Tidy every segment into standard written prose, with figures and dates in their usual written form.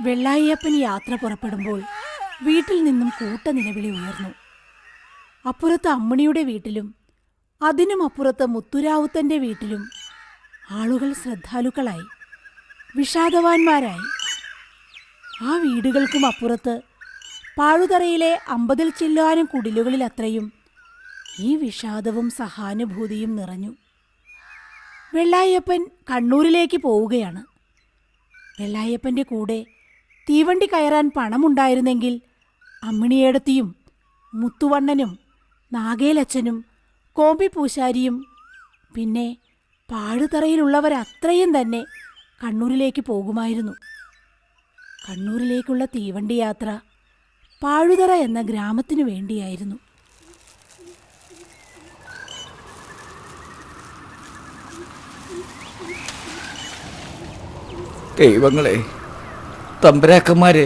വെള്ളായിയപ്പൻ യാത്ര പുറപ്പെടുമ്പോൾ വീട്ടിൽ നിന്നും കൂട്ട നിലവിളി ഉയർന്നു. അപ്പുറത്ത് അമ്മിണിയുടെ വീട്ടിലും അതിനും അപ്പുറത്ത് മുത്തുരാവുത്തൻ്റെ വീട്ടിലും ആളുകൾ ശ്രദ്ധാലുക്കളായി, വിഷാദവാന്മാരായി. ആ വീടുകൾക്കും അപ്പുറത്ത് പാഴുതറയിലെ 50 ചില്ലാനും കുടിലുകളിൽ അത്രയും ഈ വിഷാദവും സഹാനുഭൂതിയും നിറഞ്ഞു. വെള്ളായപ്പൻ കണ്ണൂരിലേക്ക് പോവുകയാണ്. വെള്ളായപ്പൻ്റെ കൂടെ തീവണ്ടി കയറാൻ പണമുണ്ടായിരുന്നെങ്കിൽ അമ്മിണിയേടത്തിയും മുത്തുവണ്ണനും നാഗേലച്ചനും കോമ്പിപ്പൂശാരിയും പിന്നെ പാഴുതറയിലുള്ളവരത്രയും തന്നെ കണ്ണൂരിലേക്ക് പോകുമായിരുന്നു. കണ്ണൂരിലേക്കുള്ള തീവണ്ടി യാത്ര പാഴുതറ എന്ന ഗ്രാമത്തിനു വേണ്ടിയായിരുന്നു. ദൈവങ്ങളെ, തമ്പരാക്കന്മാരെ!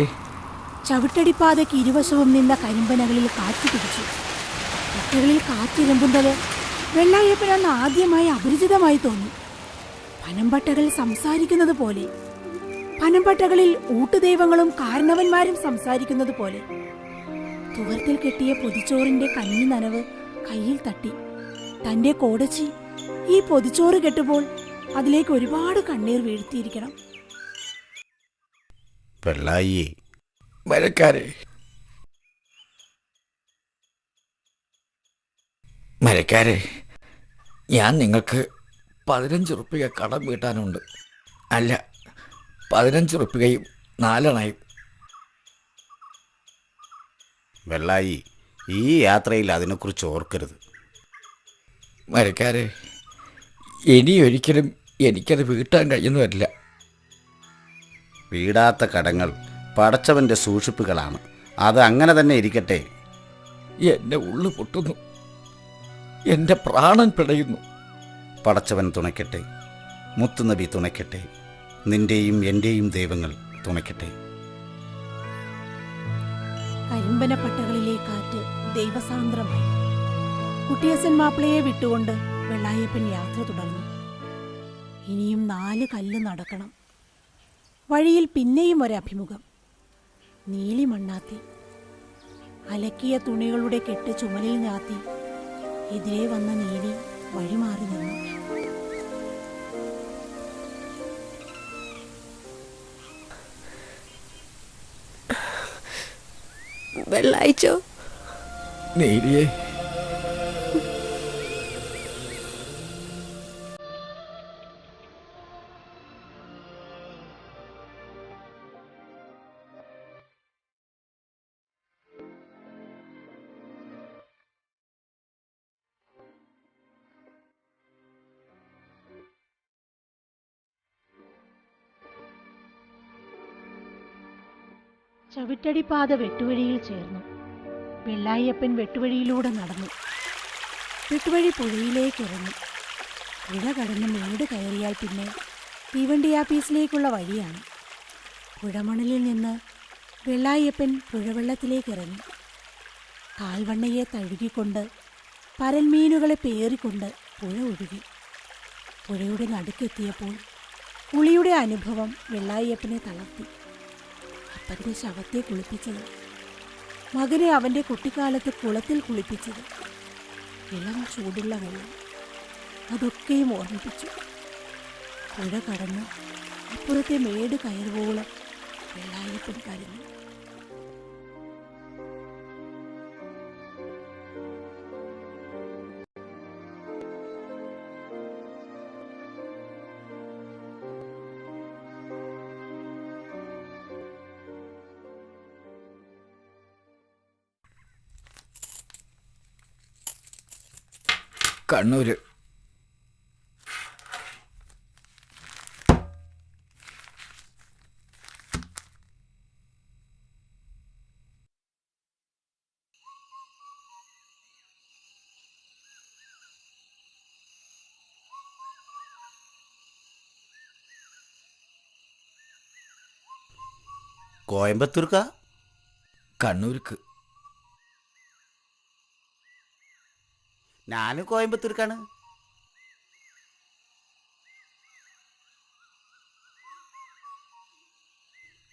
ചവിട്ടടിപ്പാതയ്ക്ക് ഇരുവശവും നിന്ന കരിമ്പനകളിൽ കാറ്റ് പിടിച്ചു. ഒറ്റകളിൽ കാറ്റിരമ്പുന്നത് വെള്ളായപ്പനന്ന് ആദ്യമായി അപരിചിതമായി തോന്നി. പനമ്പട്ടകൾ സംസാരിക്കുന്നത് പോലെ, പനമ്പട്ടകളിൽ ഊട്ടുദൈവങ്ങളും കാരണവന്മാരും സംസാരിക്കുന്നത് പോലെ. തുവർത്തിൽ കെട്ടിയ പൊതിച്ചോറിന്റെ കഞ്ഞി നനവ് കയ്യിൽ തട്ടി. തന്റെ കോടച്ചി ഈ പൊതിച്ചോറ് കെട്ടുമ്പോൾ അതിലേക്ക് ഒരുപാട് കണ്ണീർ വീഴ്ത്തിയിരിക്കണം. വെള്ളായി, മരക്കാരെ, മരക്കാരെ, ഞാൻ നിങ്ങൾക്ക് 15 ഉറുപ്പിക കടം വീട്ടാനുണ്ട്. അല്ല, 15 ഉറുപ്പികയും 4 അണയും. വെള്ളായി, ഈ യാത്രയിൽ അതിനെക്കുറിച്ച് ഓർക്കരുത്. മരക്കാരെ, ഇനിയൊരിക്കലും എനിക്കത് വീട്ടാൻ കഴിയുന്നതല്ല. വീടാത്ത കടങ്ങൾ പടച്ചവൻ്റെ സൂക്ഷിപ്പുകളാണ്. അത് അങ്ങനെ തന്നെ ഇരിക്കട്ടെ. എൻ്റെ ഉള്ളു പൊട്ടുന്നു, എൻ്റെ പ്രാണൻ പിടയുന്നു. പടച്ചവൻ തുണയ്ക്കട്ടെ, മുത്തുനബി തുണയ്ക്കട്ടെ, നിന്റെയും എൻ്റെയും ദൈവങ്ങൾ തുണയ്ക്കട്ടെ. കരിമ്പനപ്പട്ടകളിലെ കാറ്റ് ദൈവസാന്ദ്രമായി. കുട്ടിയസൻ മാപ്പിളയെ വിട്ടുകൊണ്ട് വെള്ളായപ്പൻ യാത്ര തുടർന്നു. ഇനിയും 4 കല്ല് നടക്കണം. വഴിയിൽ പിന്നെയും ഒരഭിമുഖം. നീലി മണ്ണാത്തി. അലക്കിയ തുണികളുടെ കെട്ട് ചുമലിൽ ഞാത്തി എതിരെ വന്ന നീലി വഴിമാറി നിന്നു. വെള്ളായിച്ചോ? നീലിയെ, ചവിട്ടടിപ്പാത വെട്ടുവഴിയിൽ ചേർന്നു. വെള്ളായപ്പൻ വെട്ടുവഴിയിലൂടെ നടന്നു. വെട്ടുവഴി പുഴയിലേക്ക് ഇറങ്ങി. പുഴ കടന്ന് മേട് കയറിയാൽ പിന്നെ തീവണ്ടി ആപ്പീസിലേക്കുള്ള വഴിയാണ്. പുഴമണലിൽ നിന്ന് വെള്ളായപ്പൻ പുഴവെള്ളത്തിലേക്ക് ഇറങ്ങി. കാൽവണ്ണയെ തഴുകിക്കൊണ്ട് പരൽമീനുകളെ പേറിക്കൊണ്ട് പുഴ ഒഴുകി. പുഴയുടെ നടുക്കെത്തിയപ്പോൾ കുളിയുടെ അനുഭവം വെള്ളായപ്പനെ തളർത്തി. അപ്പൻ്റെ ശവത്തെ കുളിപ്പിച്ചത്, മകനെ അവൻ്റെ കുട്ടിക്കാലത്ത് കുളത്തിൽ കുളിപ്പിച്ചത്, ഇളം ചൂടുള്ള വെള്ളം, അതൊക്കെയും ഓർമ്മിപ്പിച്ചു. പുഴ കടന്ന് അപ്പുറത്തെ മേട് കയറുവോളം വെള്ളായപ്പൻ കരഞ്ഞു. കണ്ണൂര്. കോയമ്പത്തൂർക്കാ? കണ്ണൂർക്ക്. ഞാനും കോയമ്പത്തൂർക്കാണ്.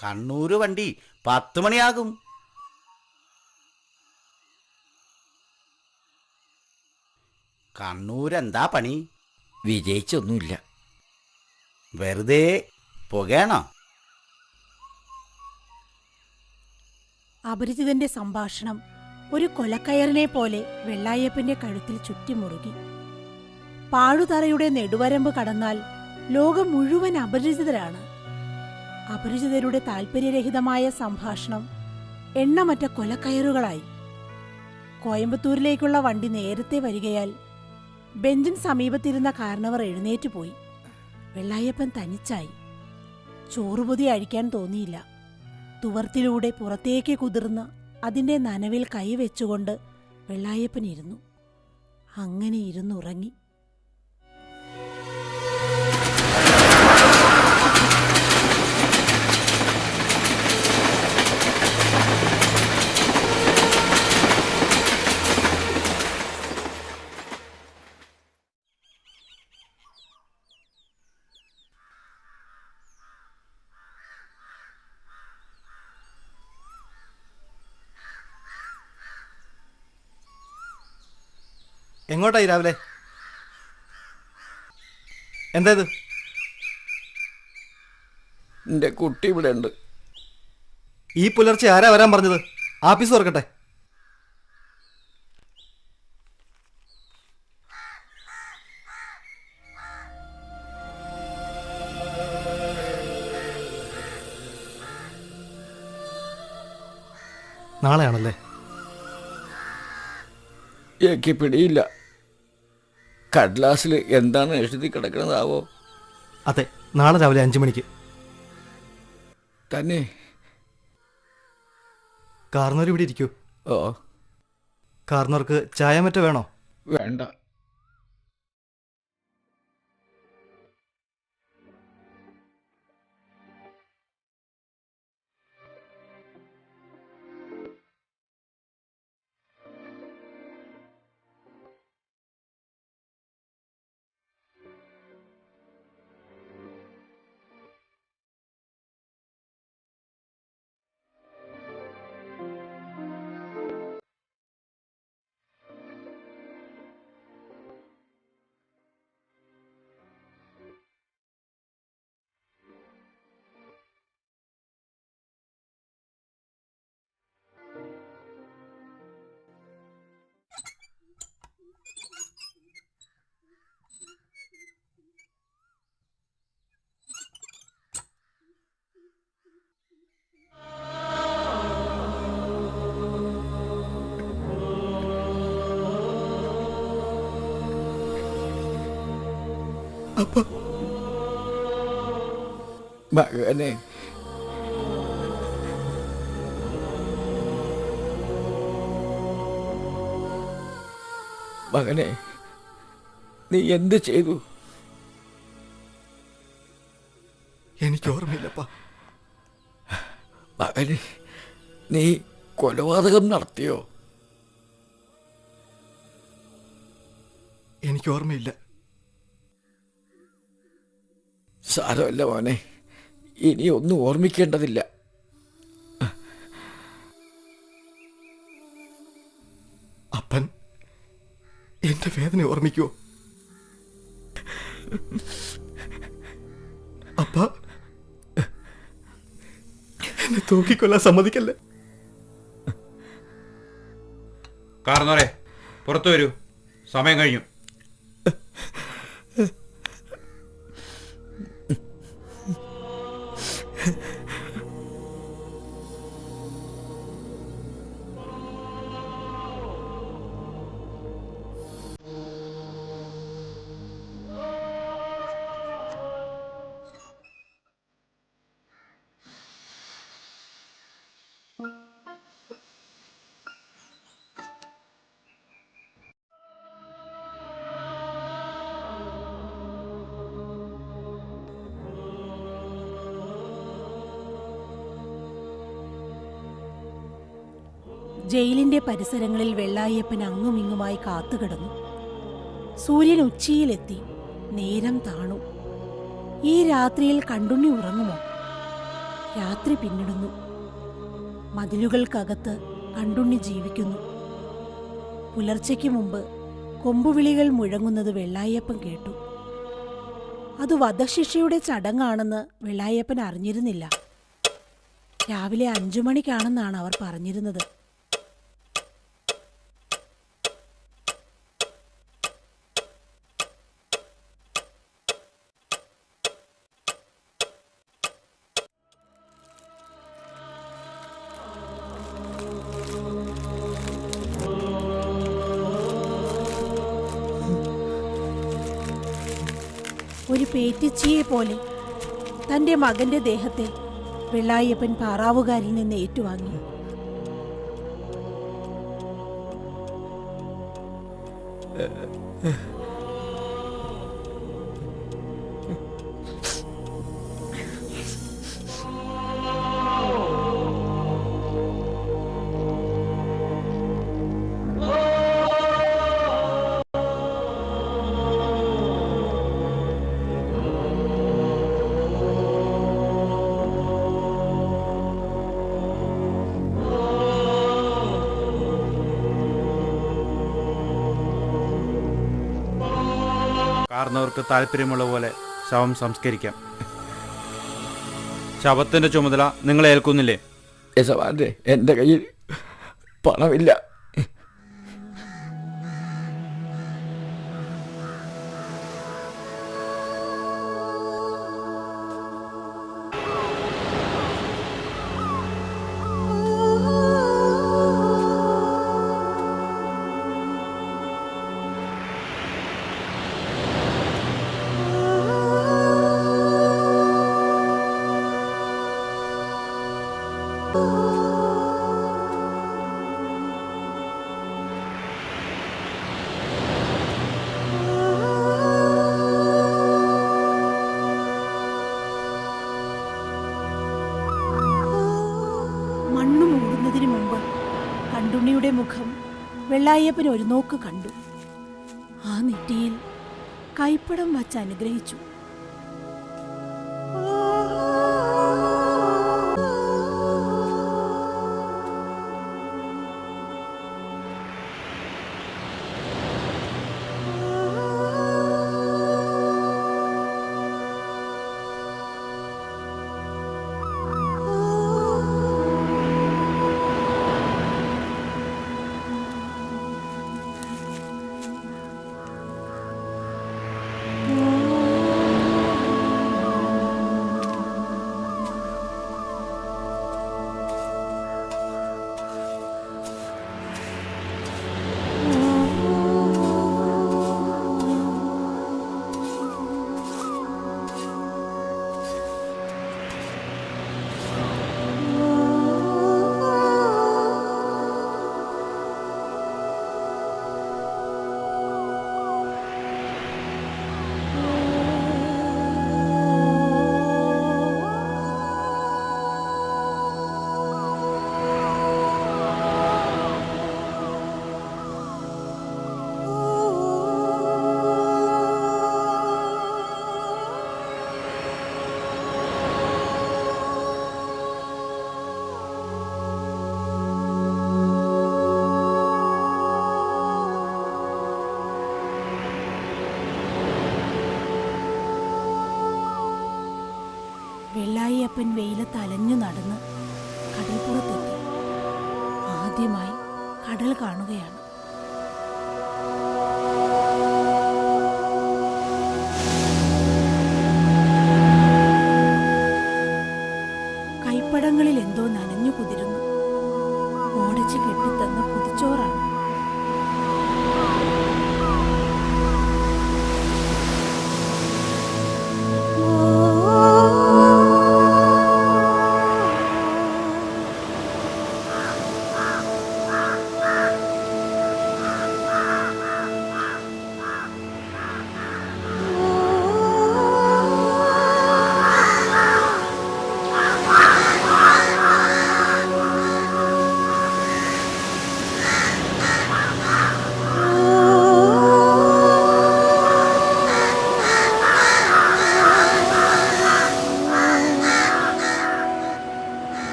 കണ്ണൂര് വണ്ടി 10 മണിയാകും. കണ്ണൂരെന്താ പണി? വിജയിച്ചൊന്നുമില്ല. വെറുതെ പുകയാണോ? അപരിചിതന്റെ സംഭാഷണം ഒരു കൊലക്കയറിനെ പോലെ വെള്ളായപ്പന്റെ കഴുത്തിൽ ചുറ്റിമുറുകി. പാഴുതറയുടെ നെടുവരമ്പ് കടന്നാൽ ലോകം മുഴുവൻ അപരിചിതരാണ്. അപരിചിതരുടെ താൽപര്യരഹിതമായ സംഭാഷണം എണ്ണമറ്റ കൊലക്കയറുകളായി. കോയമ്പത്തൂരിലേക്കുള്ള വണ്ടി നേരത്തെ വരികയാൽ ബെഞ്ചിന് സമീപത്തിരുന്ന കാരണവർ എഴുന്നേറ്റുപോയി. വെള്ളായപ്പൻ തനിച്ചായി. ചോറുപൊതി അഴിക്കാൻ തോന്നിയില്ല. തുവർത്തിലൂടെ പുറത്തേക്ക് കുതിർന്ന് അതിൻ്റെ നനവിൽ കൈവച്ചുകൊണ്ട് വെള്ളായപ്പൻ ഇരുന്നു. അങ്ങനെ ഇരുന്നുറങ്ങി. എങ്ങോട്ടായി രാവിലെ? എന്തായത്? എൻ്റെ കുട്ടി ഇവിടെ ഉണ്ട്. ഈ പുലർച്ചെ ആരാ വരാൻ പറഞ്ഞത്? ആഫീസ് തുറക്കട്ടെ. നാളെയാണല്ലേ? എനിക്ക് പിടിയില്ല. കടലാസിൽ എന്താണ് എഴുതി കിടക്കണതാവോ? അതെ, നാളെ രാവിലെ 5 മണിക്ക് തന്നെ. കാർന്നോർ ഇവിടെ ഇരിക്കൂ. ഓ, കാർന്നോർക്ക് ചായ മറ്റോ വേണോ? വേണ്ട. മകനെ, മകനെ, നീ എന്ത് ചെയ്തു? എനിക്ക് ഓർമ്മയില്ലപ്പാ. മകനെ, നീ കൊലപാതകം നടത്തിയോ? എനിക്ക് ഓർമ്മയില്ല. സാരമല്ല മോനെ, ഇനി ഒന്നും ഓർമ്മിക്കേണ്ടതില്ല. അപ്പൻ എന്റെ വേദന ഓർമ്മിക്കുവോ? അപ്പ എന്നെ തൂക്കിക്കൊല്ലാൻ സമ്മതിക്കല്ലേ? കാർന്നോരെ, പുറത്തു വരൂ, സമയം കഴിഞ്ഞു. ജയിലിന്റെ പരിസരങ്ങളിൽ വെള്ളായപ്പൻ അങ്ങുമിങ്ങുമായി കാത്തുകിടന്നു. സൂര്യൻ ഉച്ചിയിലെത്തി. നേരം താണു. ഈ രാത്രിയിൽ കണ്ടുണ്ണി ഉറങ്ങുമോ? രാത്രി പിന്നിടുന്നു. മതിലുകൾക്കകത്ത് കണ്ടുണ്ണി ജീവിക്കുന്നു. പുലർച്ചയ്ക്ക് മുമ്പ് കൊമ്പുവിളികൾ മുഴങ്ങുന്നത് വെള്ളായപ്പൻ കേട്ടു. അത് വധശിക്ഷയുടെ ചടങ്ങാണെന്ന് വെള്ളായപ്പൻ അറിഞ്ഞിരുന്നില്ല. രാവിലെ 5 മണിക്കാണെന്നാണ് അവർ പറഞ്ഞിരുന്നത്. ഒരു പേറ്റിച്ചിയെ പോലെ തൻ്റെ മകന്റെ ദേഹത്തെ വെള്ളായപ്പൻ പാറാവുകാരിൽ നിന്ന് ഏറ്റുവാങ്ങി. കാരണവർക്ക് താല്പര്യമുള്ള പോലെ ശവം സംസ്കരിക്കാം. ശവത്തിന്റെ ചുമതല നിങ്ങളെ ഏൽക്കുന്നില്ലേ? യജമാനെ, എൻ്റെ കയ്യിൽ പണമില്ല. മണ്ണു മൂടുന്നതിന് മുമ്പ് കണ്ടുണ്ണിയുടെ മുഖം വെള്ളായപ്പൻ ഒരു നോക്ക് കണ്ടു. ആ നെറ്റിയിൽ കൈപ്പടം വച്ച് അനുഗ്രഹിച്ചു. വെള്ളായിയപ്പൻ വെയിലത്ത് അലഞ്ഞു നടന്ന് കടൽപ്പുറത്തെത്തി. ആദ്യമായി കടൽ കാണുകയാണ്. കൈപ്പടങ്ങളിൽ എന്തോ നനഞ്ഞു കുതിരുന്നു. ഓടച്ച് കെട്ടിത്തന്ന പുതിച്ചോറാണ്.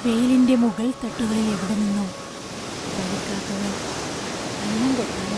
വെയിലിൻ്റെ മുകൾ തട്ടുകളിൽ എവിടെ നിന്നോ പള്ളിക്കാക്കകൾ അന്നം കൊത്താൻ